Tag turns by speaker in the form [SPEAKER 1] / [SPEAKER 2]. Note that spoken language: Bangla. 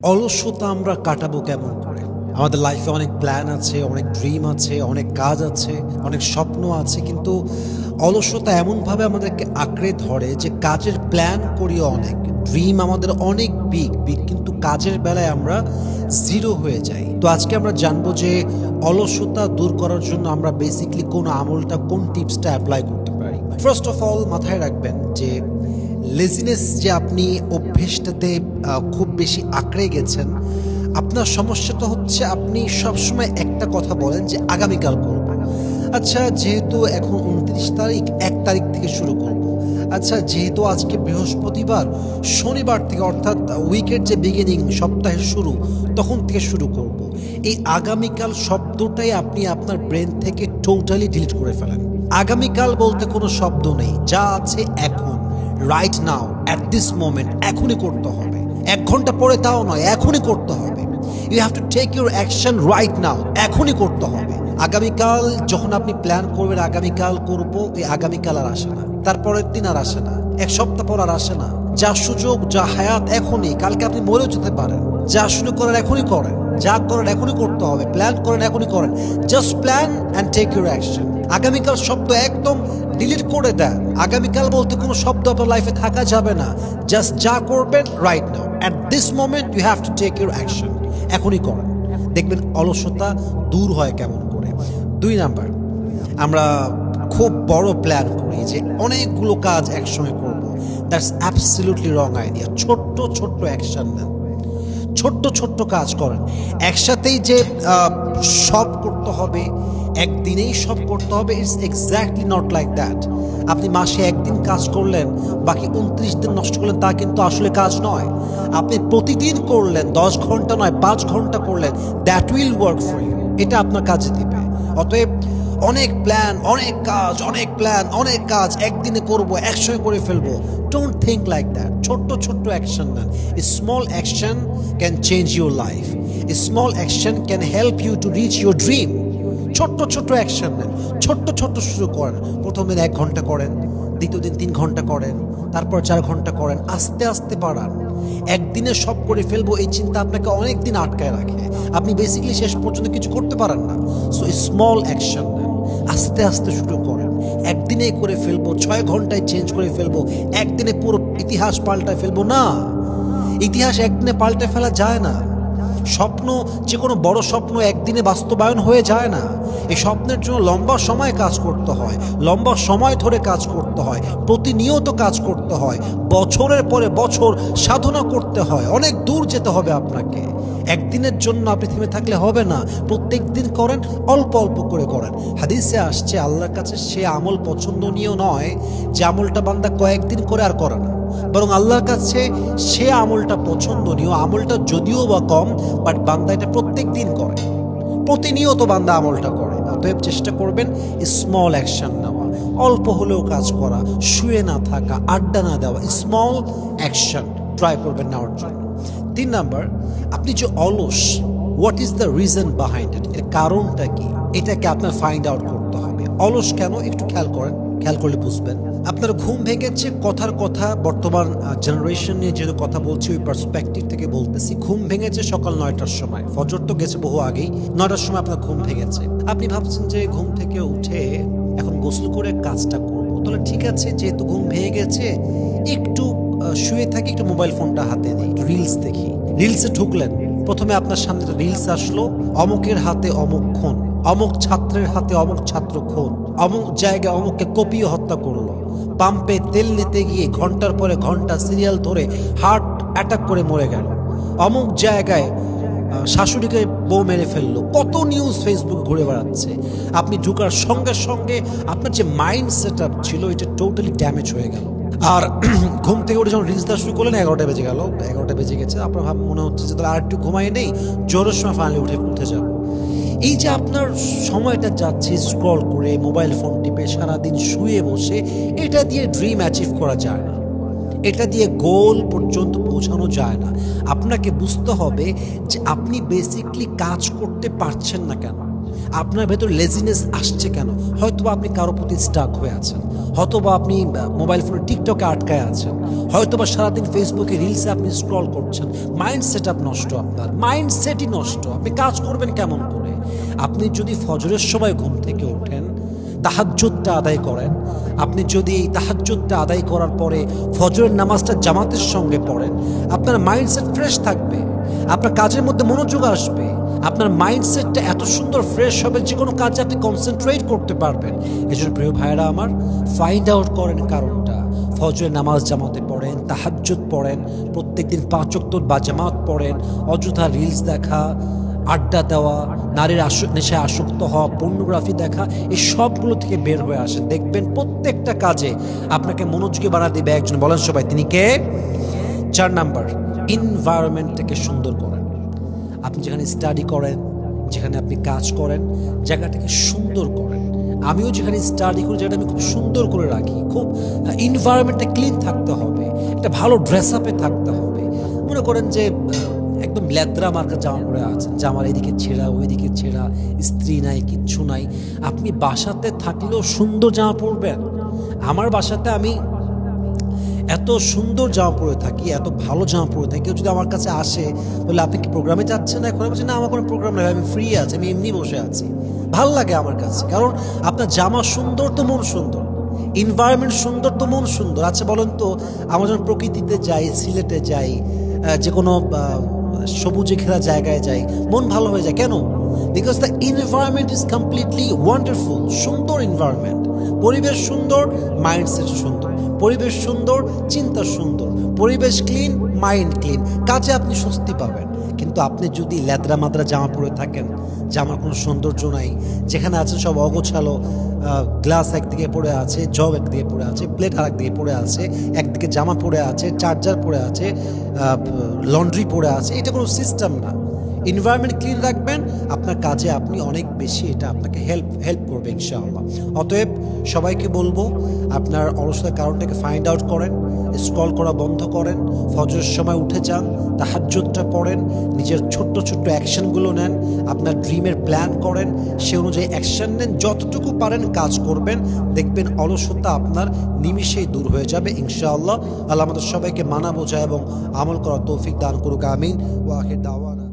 [SPEAKER 1] অলসতা আমরা কাটাবো কেমন করে? আমাদের লাইফে অনেক প্ল্যান আছে, অনেক ড্রিম আছে, অনেক কাজ আছে, অনেক স্বপ্ন আছে, কিন্তু অলসতা এমনভাবে আমাদেরকে আঁকড়ে ধরে যে কাজের প্ল্যান করি অনেক, ড্রিম আমাদের অনেক বিগ বিগ, কিন্তু কাজের বেলায় আমরা জিরো হয়ে যাই। তো আজকে আমরা জানবো যে অলসতা দূর করার জন্য আমরা বেসিকলি কোন আমলটা, কোন টিপসটা অ্যাপ্লাই করতে পারি। ফার্স্ট অফ অল মাথায় রাখবেন যে লেজিনেস, যে আপনি অভ্যেসটাতে খুব বেশি আঁকড়ে গেছেন, আপনার সমস্যাটা হচ্ছে আপনি সবসময় একটা কথা বলেন যে আগামীকাল করব। আচ্ছা, যেহেতু এখন ২৯ তারিখ, ১ তারিখ থেকে শুরু করব। আচ্ছা, যেহেতু আজকে বৃহস্পতিবার, শনিবার থেকে, অর্থাৎ উইকের যে বিগিনিং, সপ্তাহের শুরু, তখন থেকে শুরু করব। এই আগামীকাল শব্দটাই আপনি আপনার ব্রেন থেকে টোটালি ডিলিট করে ফেলেন। আগামীকাল বলতে কোনো শব্দ নেই, যা আছে এখন, right now, at this moment, এখনই করতে হবে। ১ ঘন্টা পরে তাও নয়, এখনই করতে হবে। You have to take your action right now, এখনই করতে হবে। আগামীকাল যখন আপনি প্ল্যান করবেন আগামীকাল করব, এই আগামীকাল আর আসে না, তারপরের দিন আর আসে না, ১ সপ্তাহ পর আর আসে না। যা সুযোগ, যা হায়াত এখনই, কালকে আপনি মরেও যেতে পারেন। যা শুরু করেন এখনই করেন, যা করেন এখনই করতে হবে, প্ল্যান করেন এখনই করেন। Just plan and take your action. আগামীকাল শব্দ একদম ডিলিট করে দেন। আগামীকাল বলতে কোনো শব্দ আপনার লাইফে থাকা যাবে না। জাস্ট যা করবেন right now, at this moment you have to take your action. এখনই করেন, দেখবেন অলসতা দূর হয় কেমন করে। ২ নাম্বার, আমরা খুব বড় প্ল্যান করি যে অনেকগুলো কাজ একসঙ্গে করব। That's absolutely wrong idea. ছোট্ট ছোট্ট অ্যাকশন নেন, ছোট্ট ছোট্ট কাজ করেন। একসাথেই যে সব করতে হবে, একদিনেই সব করতে হবে, it's exactly not like that. আপনি মাসে ১ দিন কাজ করলেন, বাকি ২৯ দিন নষ্ট করলেন, তা কিন্তু আসলে কাজ নয়। আপনি প্রতিদিন করলেন, ১০ ঘন্টা নয়, ৫ ঘন্টা করলেন, that will work for you. এটা আপনার কাজে দিবে। অতএব অনেক প্ল্যান, অনেক কাজ, অনেক প্ল্যান, অনেক কাজ একদিনে করব, একসঙ্গে করে ফেলবো, ডোন্ট থিঙ্ক লাইক দ্যাট। ছোট্ট ছোট্ট অ্যাকশন নেন। Small action can change your life. Small action can help you to reach your dream. ছোট্ট ছোট্ট অ্যাকশন নেন, ছোট্ট ছোট্ট শুরু করেন। প্রথম দিন ১ ঘন্টা করেন, দ্বিতীয় দিন ৩ ঘন্টা করেন, তারপর ৪ ঘন্টা করেন, আস্তে আস্তে বাড়ান। একদিনে সব করে ফেলবো, এই চিন্তা আপনাকে অনেক দিন আটকায় রাখে। আপনি বেসিক্যালি শেষ পর্যন্ত কিছু করতে পারেন না। সো স্মল অ্যাকশন নেন, আস্তে আস্তে শুরু করেন। একদিনে করে ফেলবো, ৬ ঘন্টায় চেঞ্জ করে ফেলবো, একদিনে পুরো ইতিহাস পাল্টায় ফেলবো, না। ইতিহাস একদিনে পাল্টে ফেলা যায় না। স্বপ্ন, যে কোনো বড় স্বপ্ন একদিনে বাস্তবায়ন হয়ে যায় না। এই স্বপ্নের জন্য লম্বা সময় কাজ করতে হয়, লম্বা সময় ধরে কাজ করতে হয়, প্রতিনিয়ত কাজ করতে হয়, বছরের পরে বছর সাধনা করতে হয়, অনেক দূর যেতে হবে আপনাকে। একদিনের জন্য আপনি থেমে থাকলে হবে না। প্রত্যেক দিন করেন, অল্প অল্প করে করেন। হাদিসে আসছে আল্লাহর কাছে সে আমল পছন্দনীয় নয় যে আমলটা বান্দা কয়েকদিন করে আর করে না, বরং আল্লাহর কাছে সে আমলটা পছন্দনীয়, আমলটা যদিও বা কম, বাট বান্দা এটা প্রত্যেক দিন করে, প্রতিনিয়ত বান্দা আমলটা করে। অতএব চেষ্টা করবেন স্মল অ্যাকশন নেওয়া, অল্প হলেও কাজ করা, শুয়ে না থাকা, আড্ডা না দেওয়া, স্মল অ্যাকশন ট্রাই করবেন নেওয়ার জন্য। ৩ নাম্বার, আপনি যে অলস, what is the reason behind it, এর কারণটা কি, এটাকে আপনার ফাইন্ড আউট করতে হবে। অলস কেন একটু খেয়াল করেন, খেয়াল করলে বুঝবেন। আপনার ঘুম ভেঙেছে, কথার কথা, বর্তমান জেনারেশন নিয়ে যেহেতু কথা বলছি ওই পার্সপেক্টিভ থেকে বলতেছি। ঘুম ভেঙেছে সকাল ৯টার সময়, ফজর তো গেছে বহু আগেই, ৯টার সময় আপনার ঘুম ভেঙেছে। আপনি ভাবছেন যে ঘুম থেকে উঠে এখন গোসল করে কাজটা করবো, তাহলে ঠিক আছে, যেহেতু ঘুম ভেঙে গেছে একটু শুয়ে থাকি, একটু মোবাইল ফোনটা হাতে নিই, একটু রিলস দেখি। রিলসে ঢুকলেন, প্রথমে আপনার সামনে রিলস আসলো, অমুকের হাতে অমুক খুন, অমুক ছাত্রের হাতে অমুক ছাত্র খুন, অমুক জায়গায় অমুককে কপিয়ে হত্যা করলো, পাম্পে তেল নিতে গিয়ে ঘন্টার পরে ঘন্টা সিরিয়াল ধরে হার্ট অ্যাটাক করে মরে গেল, অমুক জায়গায় শাশুড়িকে বউ মেরে ফেললো। কত নিউজ ফেসবুক ঘুরে বেড়াচ্ছে। আপনি ঢুকার সঙ্গে সঙ্গে আপনার যে মাইন্ড সেট আপ ছিল এটা টোটালি ড্যামেজ হয়ে গেল। আর ঘুম থেকে উঠে যখন রিলস দেওয়া শুরু করলেন ১১টা বেজে গেল, ১১টা বেজে গেছে, আপনার মনে হচ্ছে যে তাহলে আর একটু ঘুমাই নেই, জোরের সময় ফাইনালি উঠে যাব। এই যে আপনার সময়টা যাচ্ছে স্ক্রল করে, মোবাইল ফোন টিপে, সারাদিন শুয়ে বসে, এটা দিয়ে ড্রিম অ্যাচিভ করা যায় না, এটা দিয়ে গোল পর্যন্ত পৌঁছানো যায় না। আপনাকে বুঝতে হবে যে আপনি বেসিকলি কাজ করতে পারছেন না কেন, আপনার ভেতর লেজিনেস আসছে কেন? হয়তোবা আপনি কারো প্রতি স্টাক হয়ে আছেন, হয়তোবা আপনি মোবাইল ফোনে টিকটকে আটকায় আছেন, হয়তোবা সারাদিন ফেসবুকে রিলসে আপনি স্ক্রল করছেন। মাইন্ড সেট আপ নষ্ট, আপনার মাইন্ডসেটই নষ্ট। আপনি কাজ করবেন কেমন করে? আপনি যদি ফজরের সময় ঘুম থেকে ওঠেন, তাহাজ্জুদটা আদায় করেন, আপনি যদি এই তাহাজ্জুদটা আদায় করার পরে ফজরের নামাজটা জামাতের সঙ্গে পড়েন, আপনার মাইন্ডসেট ফ্রেশ থাকবে, আপনার কাজের মধ্যে মনোযোগ আসবে, আপনার মাইন্ডসেটটা এত সুন্দর ফ্রেশ হবে যে কোনো কাজে আপনি কনসেন্ট্রেট করতে পারবেন। এই জন্য প্রিয় ভাইয়েরা আমার, ফাইন্ড আউট করেন কারণটা। ফজরের নামাজ জামাতে পড়েন, তাহাজ্জুদ পড়েন, প্রত্যেকদিন 5 ওয়াক্ত বা জামাত পড়েন। অযথা রিলস দেখা, আড্ডা দেওয়া, নারীর নেশায় আসক্ত হওয়া, পর্নোগ্রাফি দেখা, এই সবগুলো থেকে বের হয়ে আসেন। দেখবেন প্রত্যেকটা কাজে আপনাকে মনোযোগী বানা দিবে একজন। বলেন সবাই, তিনি কে? 4 নাম্বার, এনভায়রনমেন্টটাকে সুন্দর করেন। আপনি যেখানে স্টাডি করেন, যেখানে আপনি কাজ করেন, জায়গাটাকে সুন্দর করেন। আমিও যেখানে স্টাডি করি, জায়গাটা আমি খুব সুন্দর করে রাখি। খুব এনভায়রনমেন্টটা ক্লিন থাকতে হবে, একটা ভালো ড্রেস আপে থাকতে হবে। মনে করেন যে একদম লেদ্রা মার্কা জামা পরে আছেন, জামার এদিকে ছেঁড়া, ওইদিকে ছেঁড়া, স্ত্রী নাই, কিচ্ছু নাই। আপনি বাসাতে থাকলেও সুন্দর জামা পরবেন। আমার বাসাতে আমি এত সুন্দর জামা পরে থাকি, এত ভালো জামা পরে থাকি। কেউ যদি আমার কাছে আসে, বলে আপনি কি প্রোগ্রামে যাচ্ছেন এখন? আমি বলছি না, আমার কোনো প্রোগ্রাম নেই, আমি ফ্রি আছি, আমি এমনি বসে আছি। ভাল লাগে আমার কাছে, কারণ আপনার জামা সুন্দর তো মন সুন্দর, এনভায়রনমেন্ট সুন্দর তো মন সুন্দর। আচ্ছা বলেন তো, আমরা যখন প্রকৃতিতে যাই, সিলেটে যাই, যে কোনো সবুজে ঘেরা জায়গায় যাই, মন ভালো হয়ে যায় কেন? Because the environment is completely wonderful. সুন্দর এনভায়রনমেন্ট, পরিবেশ সুন্দর, মাইন্ডসেট সুন্দর। পরিবেশ সুন্দর, চিন্তা সুন্দর। পরিবেশ ক্লিন, মাইন্ড ক্লিন, কাজে আপনি স্বস্তি পাবেন। কিন্তু আপনি যদি ল্যাদরা মাদ্রা জামা পরে থাকেন, জামার কোনো সৌন্দর্য নাই, যেখানে আছেন সব অগোছালো, গ্লাস একদিকে পড়ে আছে, জগ একদিকে পড়ে আছে, প্লেট আর একদিকে পড়ে আছে, একদিকে জামা পড়ে আছে, চার্জার পড়ে আছে, লন্ড্রি পড়ে আছে, এটা কোনো সিস্টেম না। এনভায়রনমেন্ট ক্লিন রাখবেন, আপনার কাজে আপনি অনেক বেশি, এটা আপনাকে হেল্প করবে ইনশাআল্লাহ। অতএব সবাইকে বলবো, আপনার অলসতার কারণটাকে ফাইন্ড আউট করেন, স্ক্রল করা বন্ধ করেন, ফজরের সময় উঠে যান, তাহাজ্জুদটা পড়েন, নিজের ছোট্ট ছোট্ট অ্যাকশনগুলো নেন, আপনার ড্রিমের প্ল্যান করেন, সে অনুযায়ী অ্যাকশন নেন, যতটুকু পারেন কাজ করবেন, দেখবেন অলসতা আপনার নিমিষেই দূর হয়ে যাবে ইনশাআল্লাহ। আল্লাহ আমাদের সবাইকে মানা বোঝা এবং আমল করার তৌফিক দান করুক, আমিন। ওয়া আখির দাওয়ানা।